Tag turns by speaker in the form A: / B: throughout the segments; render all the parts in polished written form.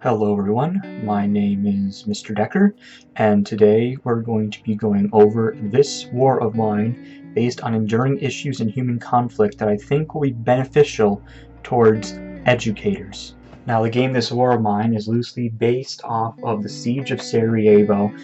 A: Hello everyone, my name is Mr. Decker, and today we're going to be going over this war of mine based on enduring issues in human conflict that I think will be beneficial towards educators. Now, the game This War of Mine is loosely based off of the Siege of Sarajevo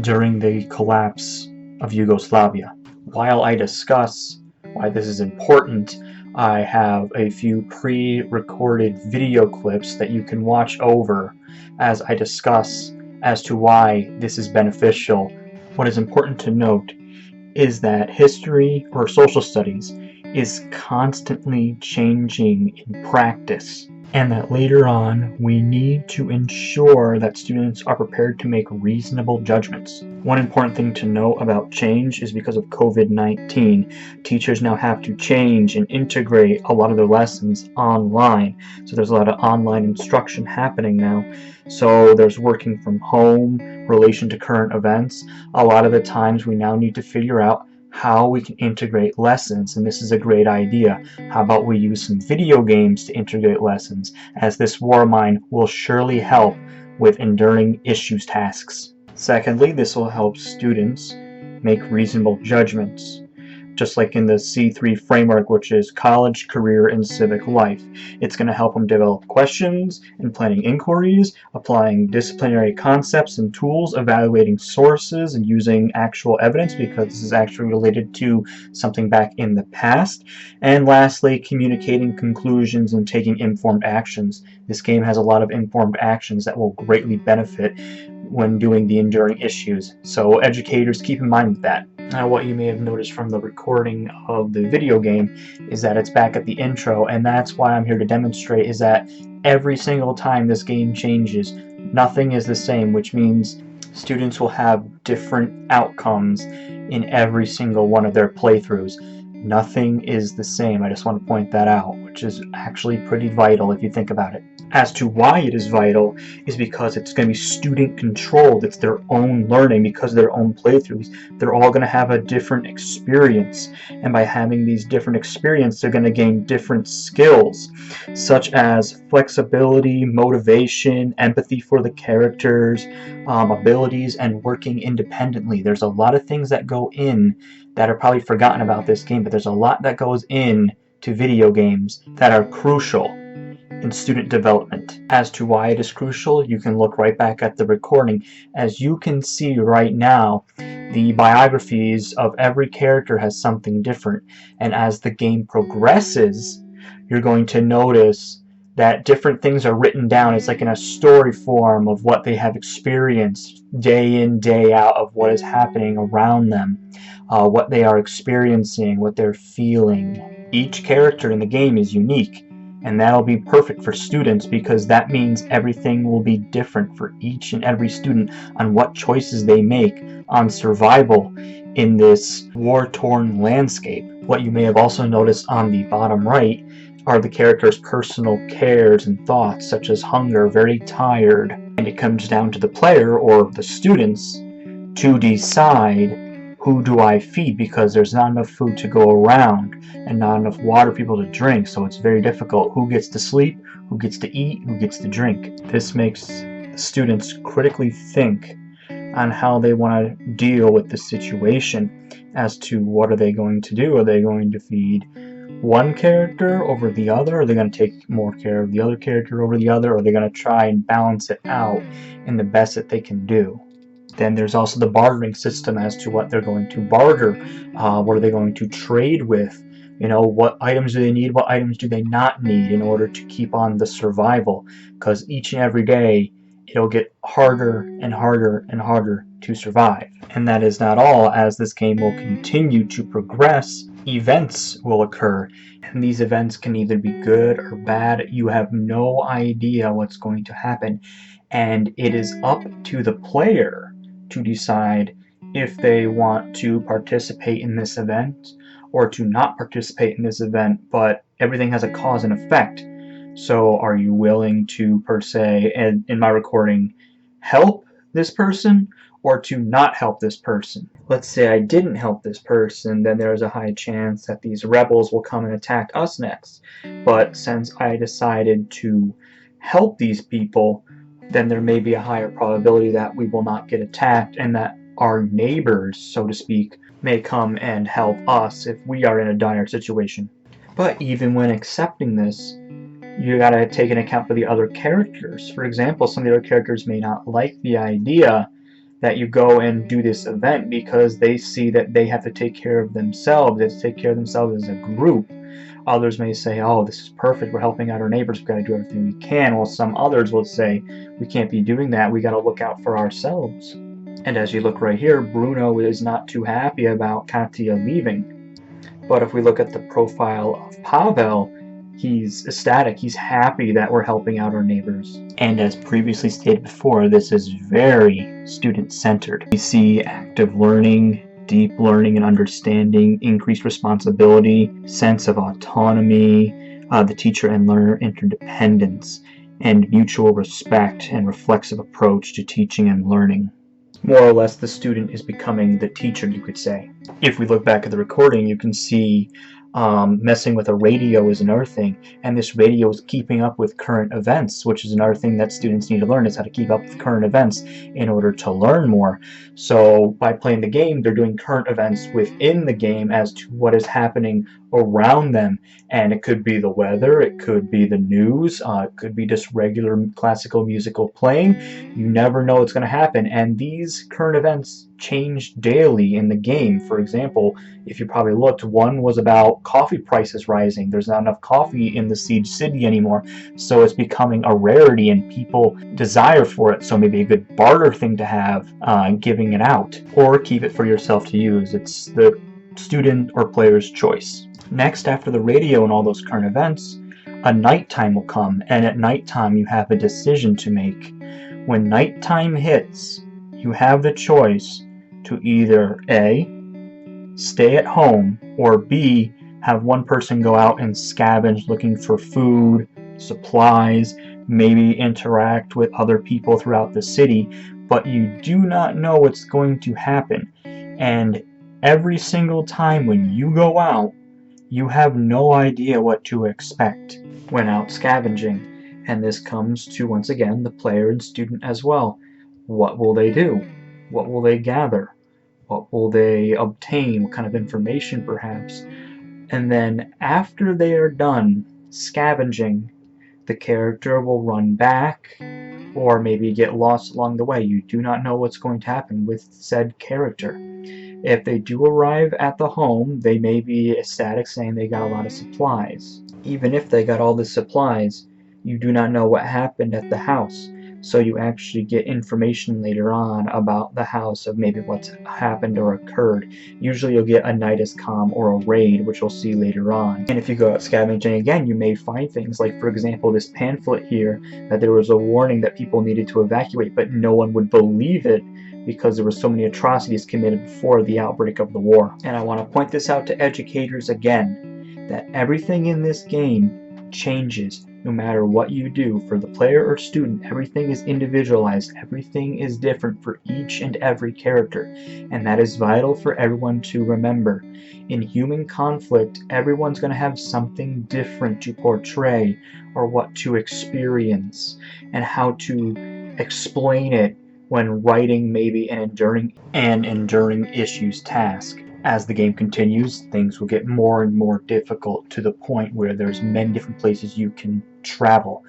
A: during the collapse of Yugoslavia. While I discuss why this is important, I have a few pre-recorded video clips that you can watch over as I discuss as to why this is beneficial. What is important to note is that history or social studies is constantly changing in practice, and that later on we need to ensure that students are prepared to make reasonable judgments. One important thing to know about change is because of COVID-19, teachers now have to change and integrate a lot of their lessons online. So there's a lot of online instruction happening now. So there's working from home, relation to current events. A lot of the times we now need to figure out how we can integrate lessons, and this is a great idea. How about we use some video games to integrate lessons, as this war of mine will surely help with enduring issues tasks. Secondly, this will help students make reasonable judgments, just like in the C3 framework, which is college, career, and civic life. It's going to help them develop questions and planning inquiries, applying disciplinary concepts and tools, evaluating sources, and using actual evidence, because this is actually related to something back in the past. And lastly, communicating conclusions and taking informed actions. This game has a lot of informed actions that will greatly benefit when doing the enduring issues. So educators, keep in mind that. Now, what you may have noticed from the recording of the video game is that it's back at the intro, and that's why I'm here to demonstrate is that every single time this game changes, nothing is the same, which means students will have different outcomes in every single one of their playthroughs. Nothing is the same. I just want to point that out, which is actually pretty vital if you think about it. As to why it is vital is because it's going to be student controlled. It's their own learning because of their own playthroughs. They're all going to have a different experience, and by having these different experiences, they're going to gain different skills, such as flexibility, motivation, empathy for the characters, abilities, and working independently. There's a lot of things that go in that are probably forgotten about this game, but there's a lot that goes in to video games that are crucial in student development. As to why it is crucial, you can look right back at the recording. As you can see right now, the biographies of every character has something different, and as the game progresses, you're going to notice that different things are written down. It's like in a story form of what they have experienced day in, day out, of what is happening around them, what they are experiencing, what they're feeling. Each character in the game is unique, and that'll be perfect for students because that means everything will be different for each and every student on what choices they make on survival in this war-torn landscape. What you may have also noticed on the bottom right are the characters' personal cares and thoughts, such as hunger, very tired, and it comes down to the player or the students to decide, who do I feed, because there's not enough food to go around and not enough water for people to drink, so it's very difficult. Who gets to sleep, who gets to eat, who gets to drink. This makes students critically think on how they want to deal with the situation as to what are they going to do. Are they going to feed one character over the other? Are they going to take more care of the other character over the other? Or are they going to try and balance it out in the best that they can do? Then there's also the bartering system as to what they're going to barter. What are they going to trade with? You know, what items do they need? What items do they not need in order to keep on the survival? Because each and every day, it'll get harder and harder and harder to survive. And that is not all. As this game will continue to progress, events will occur. And these events can either be good or bad. You have no idea what's going to happen. And it is up to the player to decide if they want to participate in this event or to not participate in this event, but everything has a cause and effect. So are you willing to, per se, and in my recording, help this person or to not help this person? Let's say I didn't help this person, then there's a high chance that these rebels will come and attack us next. But since I decided to help these people then there may be a higher probability that we will not get attacked and that our neighbors, so to speak, may come and help us if we are in a dire situation. But even when accepting this, you gotta take into account for the other characters. For example, some of the other characters may not like the idea that you go and do this event because they see that they have to take care of themselves, they have to take care of themselves as a group. Others may say, oh, this is perfect, we're helping out our neighbors, we've got to do everything we can. While some others will say, we can't be doing that, we got to look out for ourselves. And as you look right here, Bruno is not too happy about Katya leaving. But if we look at the profile of Pavel, he's ecstatic, he's happy that we're helping out our neighbors. And as previously stated before, this is very student-centered. We see active learning, deep learning and understanding, increased responsibility, sense of autonomy, the teacher and learner interdependence, and mutual respect and reflexive approach to teaching and learning. More or less, the student is becoming the teacher, you could say. If we look back at the recording, you can see messing with a radio is another thing, and this radio is keeping up with current events, which is another thing that students need to learn, is how to keep up with current events in order to learn more. So by playing the game, they're doing current events within the game as to what is happening around them, and it could be the weather, it could be the news, it could be just regular classical musical playing. You never know what's going to happen, and these current events change daily in the game. For example, if you probably looked, one was about coffee prices rising. There's not enough coffee in the siege city anymore, so it's becoming a rarity and people desire for it, so maybe a good barter thing to have, giving it out, or keep it for yourself to use. It's the student or player's choice. Next, after the radio and all those current events, a nighttime will come, and at nighttime you have a decision to make. When nighttime hits, you have the choice to either A, stay at home, or B, have one person go out and scavenge looking for food, supplies, maybe interact with other people throughout the city, but you do not know what's going to happen. And every single time when you go out, you have no idea what to expect when out scavenging. And this comes to, once again, the player and student as well. What will they do? What will they gather? What will they obtain? What kind of information, perhaps? And then after they are done scavenging, the character will run back or maybe get lost along the way. You do not know what's going to happen with said character. If they do arrive at the home, they may be ecstatic, saying they got a lot of supplies. Even if they got all the supplies, you do not know what happened at the house. So you actually get information later on about the house of maybe what's happened or occurred. Usually you'll get a Nidus comm or a raid, which you'll see later on. And if you go out scavenging again, you may find things like, for example, this pamphlet here, that there was a warning that people needed to evacuate, but no one would believe it because there were so many atrocities committed before the outbreak of the war. And I want to point this out to educators again, that everything in this game changes no matter what you do. For the player or student, everything is individualized, everything is different for each and every character, and that is vital for everyone to remember. In human conflict, everyone's going to have something different to portray, or what to experience, and how to explain it when writing maybe an enduring issues task. As the game continues, things will get more and more difficult to the point where there's many different places you can travel,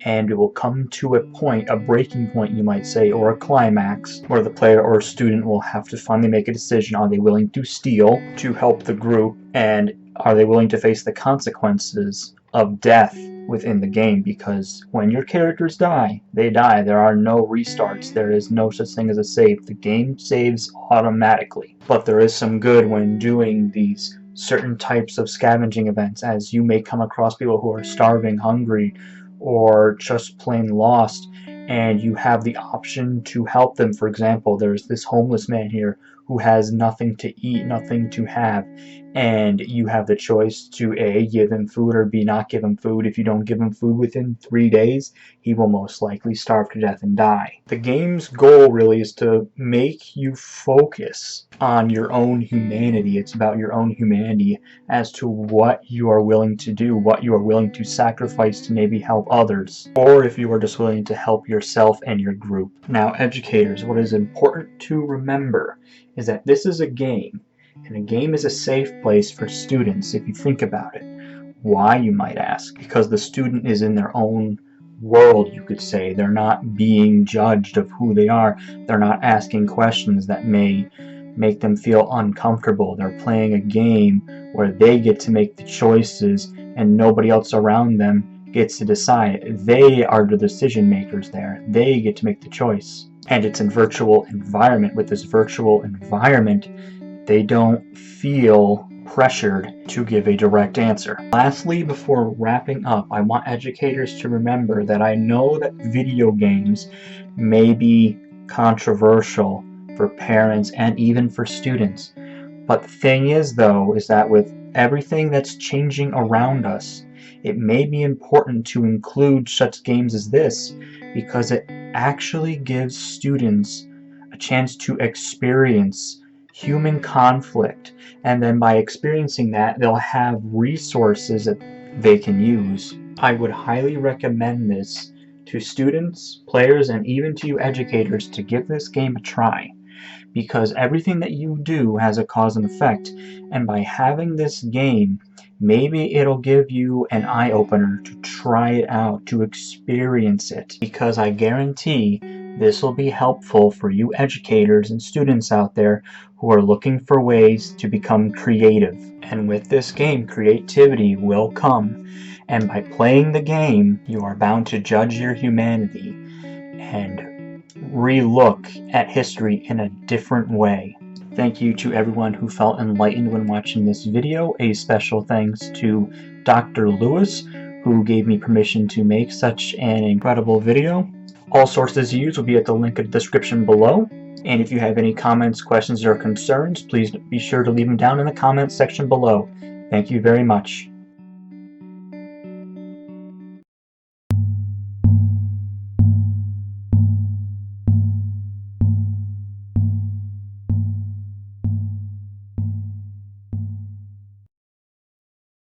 A: and it will come to a point, a breaking point you might say, or a climax, where the player or student will have to finally make a decision. Are they willing to steal to help the group, and are they willing to face the consequences of death within the game? Because when your characters die, they die. There are no restarts. There is no such thing as a save. The game saves automatically. But there is some good when doing these certain types of scavenging events, as you may come across people who are starving, hungry, or just plain lost, and you have the option to help them. For example, there's this homeless man here who has nothing to eat, nothing to have, and you have the choice to A, give him food, or B, not give him food. If you don't give him food within 3 days, he will most likely starve to death and die. The game's goal really is to make you focus on your own humanity. It's about your own humanity as to what you are willing to do, what you are willing to sacrifice to maybe help others, or if you are just willing to help yourself and your group. Now, educators, what is important to remember is that this is a game, and a game is a safe place for students if you think about it. Why, you might ask? Because the student is in their own world, you could say. They're not being judged of who they are. They're not asking questions that may make them feel uncomfortable. They're playing a game where they get to make the choices and nobody else around them gets to decide. They are the decision makers there. They get to make the choice. And it's a virtual environment. With this virtual environment, they don't feel pressured to give a direct answer. Lastly, before wrapping up, I want educators to remember that I know that video games may be controversial for parents and even for students. But the thing is, though, is that with everything that's changing around us, it may be important to include such games as this because it actually gives students a chance to experience human conflict, and then by experiencing that, they'll have resources that they can use. I would highly recommend this to students, players, and even to you educators to give this game a try, because everything that you do has a cause and effect, and by having this game, maybe it'll give you an eye-opener to try it out, to experience it, because I guarantee this will be helpful for you educators and students out there who are looking for ways to become creative. And with this game, creativity will come. And by playing the game, you are bound to judge your humanity and re-look at history in a different way. Thank you to everyone who felt enlightened when watching this video. A special thanks to Dr. Lewis, who gave me permission to make such an incredible video. All sources used will be at the link in the description below. And if you have any comments, questions, or concerns, please be sure to leave them down in the comments section below. Thank you very much.